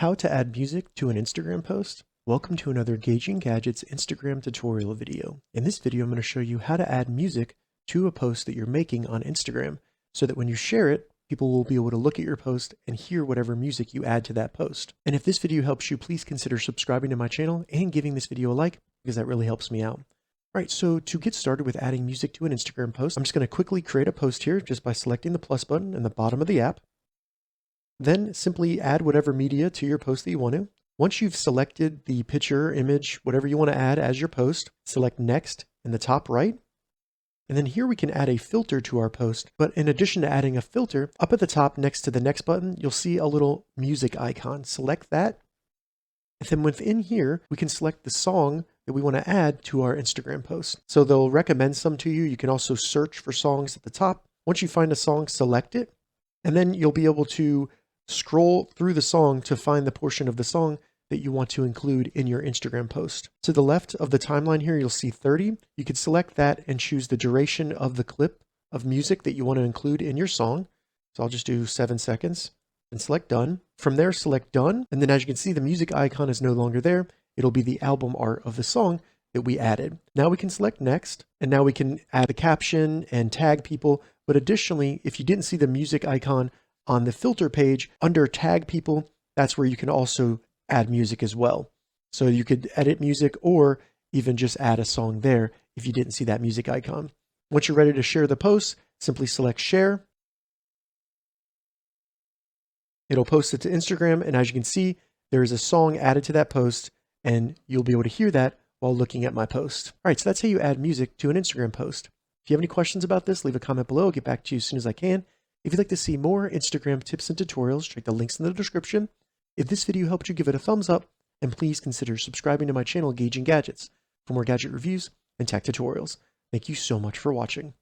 How to add music to an Instagram post. Welcome to another Gauging Gadgets Instagram tutorial video. In this video, I'm going to show you how to add music to a post that you're making on Instagram so that when you share it, people will be able to look at your post and hear whatever music you add to that post. And if this video helps you, please consider subscribing to my channel and giving this video a like because that really helps me out. All right, so to get started with adding music to an Instagram post, I'm just going to quickly create a post here just by selecting the plus button in the bottom of the app. Then simply add whatever media to your post that you want to. Once you've selected the picture, image, whatever you want to add as your post, select next in the top right. And then here we can add a filter to our post. But in addition to adding a filter, up at the top next to the next button, you'll see a little music icon. Select that. And then within here, we can select the song that we want to add to our Instagram post. So they'll recommend some to you. You can also search for songs at the top. Once you find a song, select it. And then you'll be able to scroll through the song to find the portion of the song that you want to include in your Instagram post. To the left of the timeline here, you'll see 30. You could select that and choose the duration of the clip of music that you want to include in your song. So I'll just do 7 seconds and select done. From there, select done. And then as you can see, the music icon is no longer there. It'll be the album art of the song that we added. Now we can select next, and now we can add a caption and tag people. But additionally, if you didn't see the music icon on the filter page, under tag people, that's where you can also add music as well. So you could edit music or even just add a song there if you didn't see that music icon. Once you're ready to share the post, simply select share. It'll post it to Instagram, and as you can see, there is a song added to that post, and you'll be able to hear that while looking at my post. All right, so that's how you add music to an Instagram post. If you have any questions about this, leave a comment below. I'll get back to you as soon as I can. If you'd like to see more Instagram tips and tutorials, check the links in the description. If this video helped you, give it a thumbs up, and please consider subscribing to my channel, Gauging Gadgets, for more gadget reviews and tech tutorials. Thank you so much for watching.